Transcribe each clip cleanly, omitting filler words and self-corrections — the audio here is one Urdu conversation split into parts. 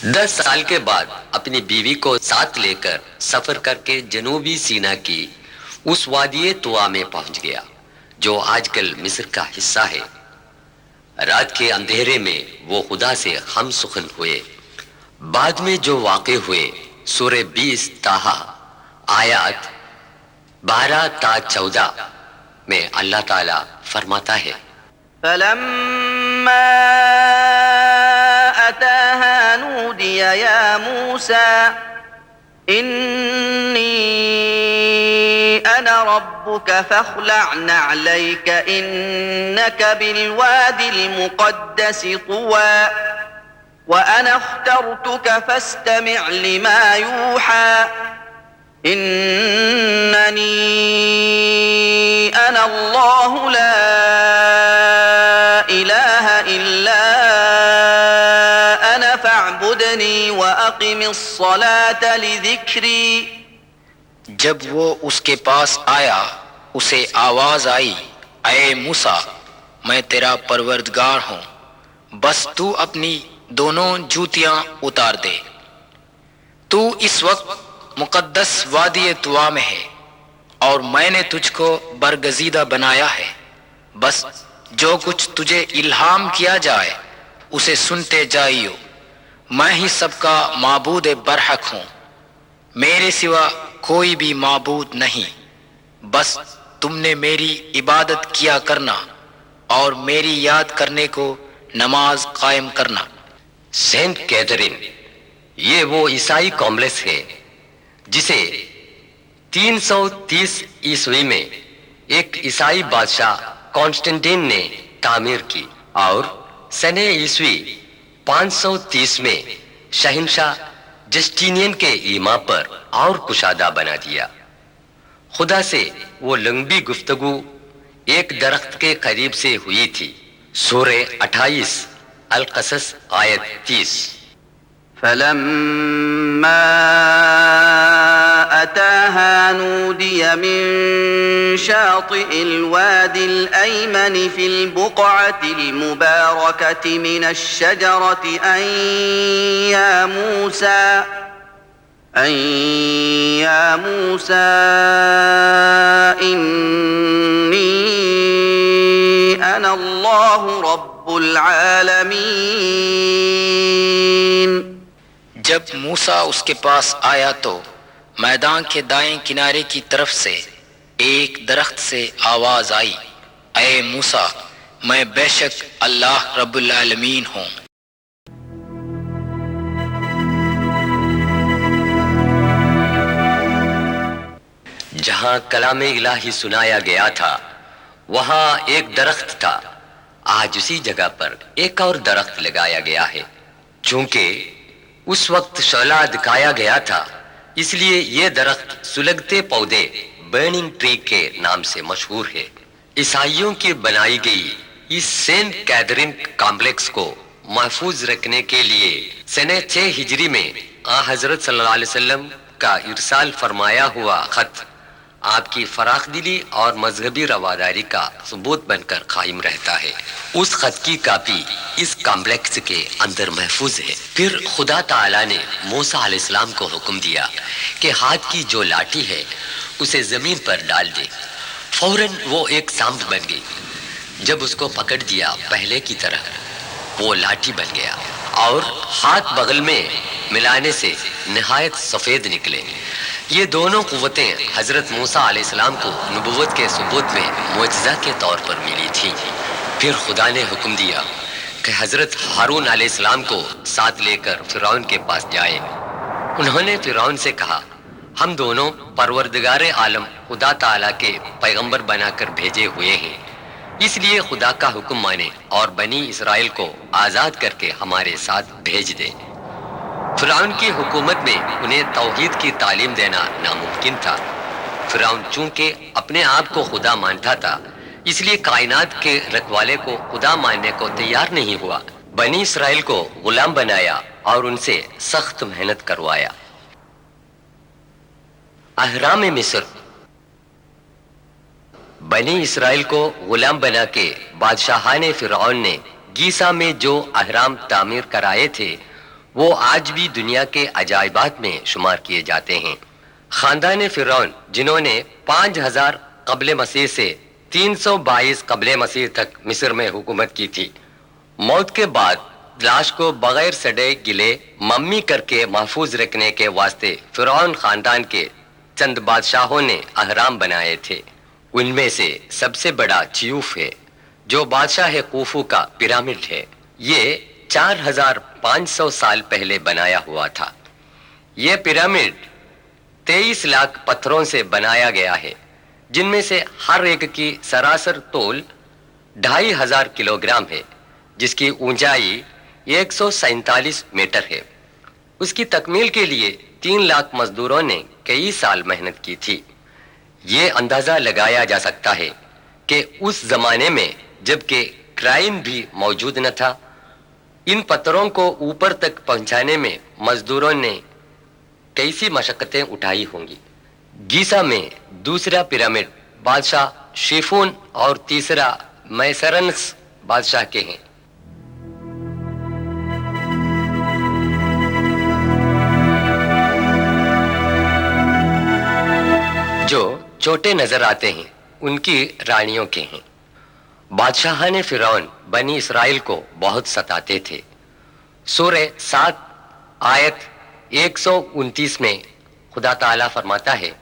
10 سال کے بعد اپنی بیوی کو ساتھ لے کر سفر کر کے جنوبی سینا کی اس وادی طوا میں پہنچ گیا جو آج کل مصر کا حصہ ہے۔ رات کے اندھیرے میں وہ خدا سے ہم سخن ہوئے۔ بعد میں جو واقع ہوئے سورہ 20 طٰہٰ آیات 12 تا 14 میں اللہ تعالی فرماتا ہے فلما أتاها نودي يا موسى إني أنا ربك فاخلع نعليك إنك بالواد المقدس طوى وأنا اخترتك فاستمع لما يوحى إنني أنا الله لا إله إلا أنا فاعبدني وأقم الصلاة لذكري۔ جب وہ اس کے پاس آیا اسے آواز آئی، اے موسیٰ میں تیرا پروردگار ہوں، بس تو اپنی دونوں جوتیاں اتار دے۔ تو اس وقت مقدس وادی طوا میں ہے اور میں نے تجھ کو برگزیدہ بنایا ہے، بس جو کچھ تجھے الہام کیا جائے اسے سنتے جائیو۔ میں ہی سب کا معبود برحق ہوں، میرے سوا کوئی بھی معبود نہیں، بس تم نے میری عبادت کیا کرنا اور میری یاد کرنے کو نماز قائم کرنا۔ سینٹ کیتھرین یہ وہ عیسائی کمپلیکس ہے جسے 330 عیسوی میں ایک عیسائی بادشاہ کانسٹنٹین نے تعمیر کی اور سنہ عیسوی 530 میں شہنشاہ جسٹینین کے ایما پر اور کشادہ بنا دیا۔ خدا سے وہ لمبی گفتگو ایک درخت کے قریب سے ہوئی تھی۔ سورہ 28 القصص آیت 30۔ فلما أتاها نودي من شاطئ الوادي الأيمن في البقعة المباركة من الشجرة أن يا موسى إني أنا الله رب العالمين۔ جب موسیٰ اس کے پاس آیا تو میدان کے دائیں کنارے کی طرف سے ایک درخت سے آواز آئی، اے موسیٰ میں بے شک اللہ رب العالمین ہوں۔ جہاں کلام الہی سنایا گیا تھا وہاں ایک درخت تھا، آج اسی جگہ پر ایک اور درخت لگایا گیا ہے۔ چونکہ اس وقت شعلہ دکھایا گیا تھا اس لیے یہ درخت سلگتے پودے برننگ ٹری کے نام سے مشہور ہے۔ عیسائیوں کی بنائی گئی اس سینٹ کیتھرین کمپلیکس کو محفوظ رکھنے کے لیے سنہ 6 ہجری میں حضرت صلی اللہ علیہ وسلم کا ارسال فرمایا ہوا خط آپ کی فراخ دلی اور مذہبی رواداری کا ثبوت بن کر قائم رہتا ہے۔ اس خط کی کاپی اس کمپلیکس کے اندر محفوظ ہے۔ پھر خدا تعالی نے موسیٰ علیہ السلام کو حکم دیا کہ ہاتھ کی جو لاٹھی ہے اسے زمین پر ڈال دے۔ فوراً وہ ایک سانپ بن گئی۔ جب اس کو پکڑ دیا پہلے کی طرح وہ لاٹھی بن گیا اور ہاتھ بغل میں ملانے سے نہایت سفید نکلے۔ یہ دونوں قوتیں حضرت موسیٰ علیہ السلام کو نبوت کے ثبوت میں معجزہ کے طور پر ملی تھی۔ پھر خدا نے حکم دیا کہ حضرت ہارون علیہ السلام کو ساتھ لے کر فرعون کے پاس جائے۔ انہوں نے فرعون سے کہا ہم دونوں پروردگار عالم خدا تعالیٰ کے پیغمبر بنا کر بھیجے ہوئے ہیں، اس لیے خدا کا حکم مانے اور بنی اسرائیل کو آزاد کر کے ہمارے ساتھ بھیج دے۔ فرعون کی حکومت میں انہیں توحید کی تعلیم دینا ناممکن تھا۔ فرعون چونکہ اپنے آپ کو خدا مانتا تھا اس لیے کائنات کے رکھوالے کو خدا ماننے کو تیار نہیں ہوا۔ بنی اسرائیل کو غلام بنایا اور ان سے سخت محنت کروایا۔ اہرام مصر بنی اسرائیل کو غلام بنا کے بادشاہان فرعون نے گیسا میں جو اہرام تعمیر کرائے تھے وہ آج بھی دنیا کے عجائبات میں شمار کیے جاتے ہیں۔ خاندان فرعون جنہوں نے 5000 قبل مسیح سے 322 قبل مسیح تک مصر میں حکومت کی تھی، موت کے بعد لاش کو بغیر سڑے گلے ممی کر کے محفوظ رکھنے کے واسطے فرعون خاندان کے چند بادشاہوں نے اہرام بنائے تھے۔ ان میں سے سب سے بڑا چیوف ہے جو بادشاہ خوفو کا پیرامڈ ہے۔ یہ 4500 سال پہلے بنایا ہوا تھا۔ یہ پیرامڈ 23 لاکھ پتھروں سے بنایا گیا ہے، جن میں سے ہر ایک کی سراسر طول 2500 کلو گرام ہے، جس کی اونچائی 147 میٹر ہے۔ اس کی تکمیل کے لیے 3 لاکھ مزدوروں نے کئی سال محنت کی تھی۔ یہ اندازہ لگایا جا سکتا ہے کہ اس زمانے میں جبکہ کرائن بھی موجود نہ تھا، ان پتھروں کو اوپر تک پہنچانے میں مزدوروں نے کیسی مشقتیں اٹھائی ہوں گی۔ گیزا میں دوسرا پیرامڈ بادشاہ شیفون اور تیسرا میسرنس بادشاہ کے ہیں۔ جو چھوٹے نظر آتے ہیں ان کی رانیوں کے ہیں۔ بادشاہان فرعون بنی اسرائیل کو بہت ستاتے تھے۔ سورہ 7 آیت 129 میں خدا تعالیٰ فرماتا ہے،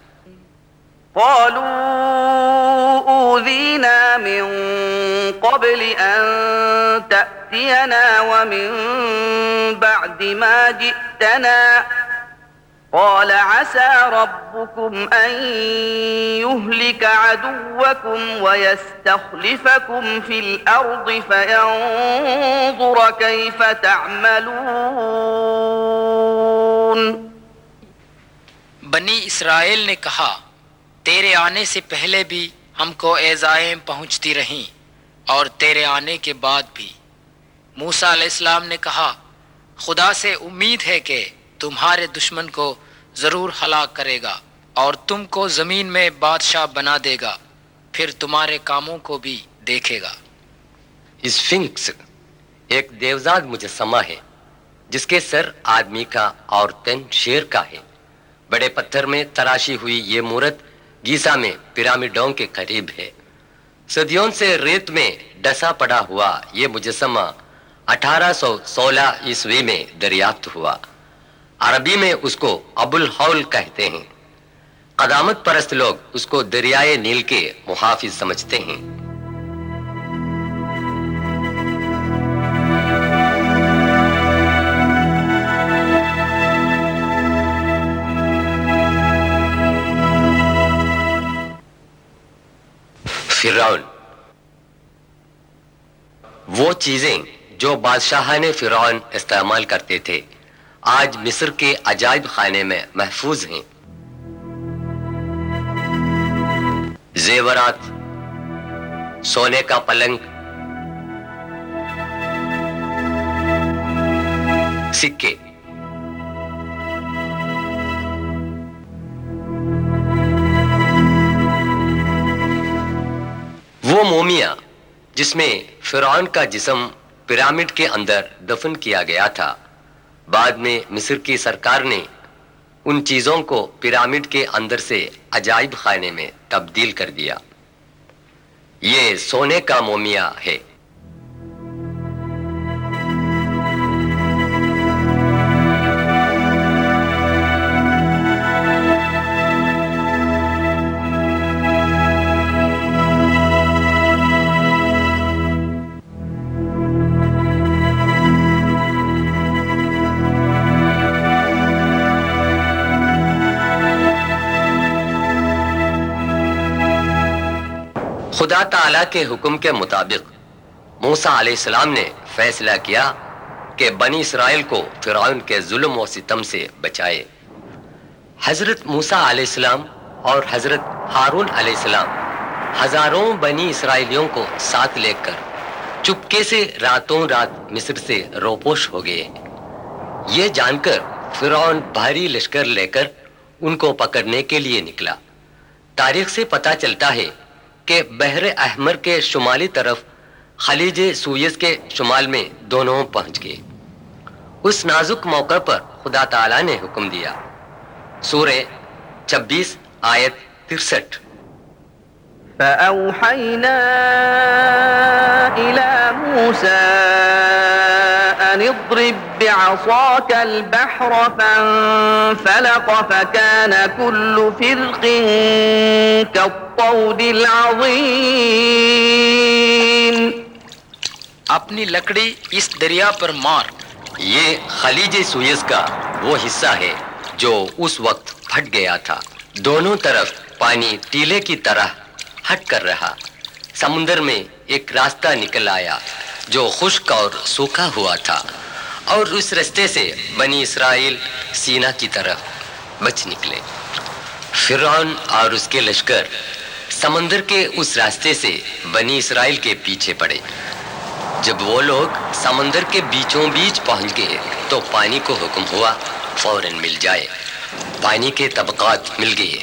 قالوا أوذينا من قبل أن تأتينا ومن بعد ما جئتنا قال عسى ربكم أن يهلك عدوكم ويستخلفكم في الأرض فينظر كيف تعملون۔ بنی اسرائیل نے کہا، تیرے آنے سے پہلے بھی ہم کو ایذائیں پہنچتی رہیں اور تیرے آنے کے بعد بھی۔ موسیٰ علیہ السلام نے کہا، خدا سے امید ہے کہ تمہارے دشمن کو ضرور ہلاک کرے گا اور تم کو زمین میں بادشاہ بنا دے گا، پھر تمہارے کاموں کو بھی دیکھے گا۔ اسفنکس ایک دیوزاد مجسمہ ہے جس کے سر آدمی کا اور تن شیر کا ہے۔ بڑے پتھر میں تراشی ہوئی یہ مورت گیزا میں پیرامڈوں کے قریب ہے۔ صدیوں سے ریت میں ڈسا پڑا ہوا یہ مجسمہ 1816 عیسوی میں دریافت ہوا۔ عربی میں اس کو ابو الحول کہتے ہیں۔ قدامت پرست لوگ اس کو دریائے نیل کے محافظ سمجھتے ہیں۔ فرعون، وہ چیزیں جو بادشاہان فرعون استعمال کرتے تھے آج مصر کے عجائب خانے میں محفوظ ہیں۔ زیورات، سونے کا پلنگ، سکے، وہ مومیا جس میں فرعون کا جسم پیرامڈ کے اندر دفن کیا گیا تھا، بعد میں مصر کی سرکار نے ان چیزوں کو پیرامڈ کے اندر سے عجائب خانے میں تبدیل کر دیا۔ یہ سونے کا مومیا ہے۔ خدا تعالیٰ کے حکم کے مطابق موسیٰ علیہ السلام نے فیصلہ کیا کہ بنی اسرائیل کو فرعون کے ظلم و ستم سے بچائے۔ حضرت موسیٰ علیہ السلام اور حضرت ہارون علیہ السلام ہزاروں بنی اسرائیلیوں کو ساتھ لے کر چپکے سے راتوں رات مصر سے روپوش ہو گئے۔ یہ جان کر فرعون بھاری لشکر لے کر ان کو پکڑنے کے لیے نکلا۔ تاریخ سے پتہ چلتا ہے کہ بحر احمر کے شمالی طرف خلیج سوئز کے شمال میں دونوں پہنچ گئے۔ اس نازک موقع پر خدا تعالیٰ نے حکم دیا۔ سورہ 26 آیت 63۔ فأوحينا إلى موسى أن اضرب بعصاك البحر فانفلق فكان كل فرق كالطود العظيم۔ اپنی لکڑی اس دریا پر مار۔ یہ خلیج سوئز کا وہ حصہ ہے جو اس وقت پھٹ گیا تھا، دونوں طرف پانی ٹیلے کی طرح ہٹ کر رہا۔ سمندر میں ایک راستہ نکل آیا جو خشک اور سوکھا ہوا تھا، اور اس راستے سے بنی اسرائیل سینا کی طرف بچ نکلے۔ فرعون اور اس کے لشکر سمندر کے اس راستے سے بنی اسرائیل کے پیچھے پڑے۔ جب وہ لوگ سمندر کے بیچوں بیچ پہنچ گئے تو پانی کو حکم ہوا فوراً مل جائے۔ پانی کے طبقات مل گئے۔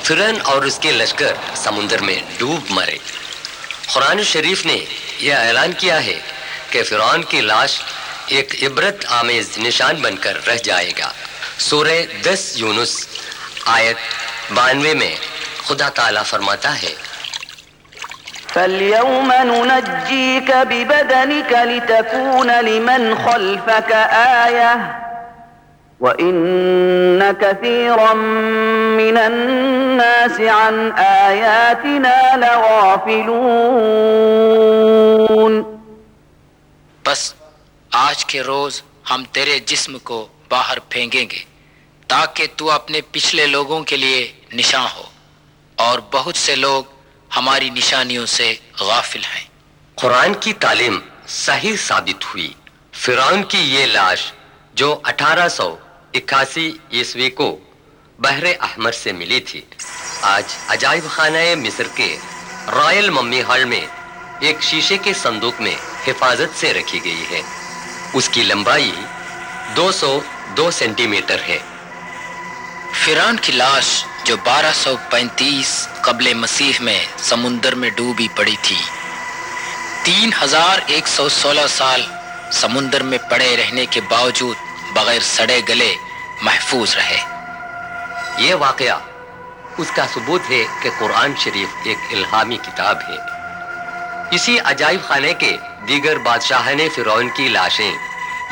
فرعون اور اس کے لشکر سمندر میں ڈوب مرے۔ قرآن شریف نے یہ اعلان کیا ہے کہ فرعون کی لاش ایک عبرت آمیز نشان بن کر رہ جائے گا۔ سورہ 10 یونس آیت 92 میں خدا تعالیٰ فرماتا ہے، فَالْيَوْمَ نُنَجِّيكَ بِبَدَنِكَ لِتَكُونَ لِمَنْ خَلْفَكَ آيَةً وَإِنَّ كَثِيرًا مِّنَ النَّاسِ عَنْ آيَاتِنَا لَغَافِلُونَ۔ بس آج کے روز ہم تیرے جسم کو باہر پھینکیں گے تاکہ تو اپنے پچھلے لوگوں کے لیے نشان ہو، اور بہت سے لوگ ہماری نشانیوں سے غافل ہیں۔ قرآن کی تعلیم صحیح ثابت ہوئی۔ فرعون کی یہ لاش جو 1881 عیسوی کو بحر احمر سے ملی تھی، آج عجائب خانہ مصر کے رائل ممی ہال میں ایک شیشے کے صندوق میں حفاظت سے رکھی گئی ہے۔ اس کی لمبائی 202 سینٹی میٹر ہے۔ فرعون کی لاش جو 1235 قبل مسیح میں سمندر میں ڈوبی پڑی تھی، 3116 سال سمندر میں پڑے رہنے کے باوجود بغیر سڑے گلے محفوظ رہے۔ یہ واقعہ اس کا ثبوت ہے کہ قرآن شریف ایک الہامی کتاب ہے۔ اسی عجائب خانے کے دیگر بادشاہان فرعون کی لاشیں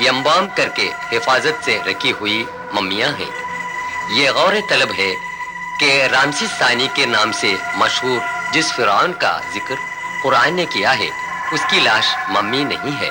ینبام کر کے حفاظت سے رکھی ہوئی ممیاں ہیں۔ یہ غور طلب ہے کہ رامسیس ثانی کے نام سے مشہور جس فرعون کا ذکر قرآن نے کیا ہے، اس کی لاش ممی نہیں ہے۔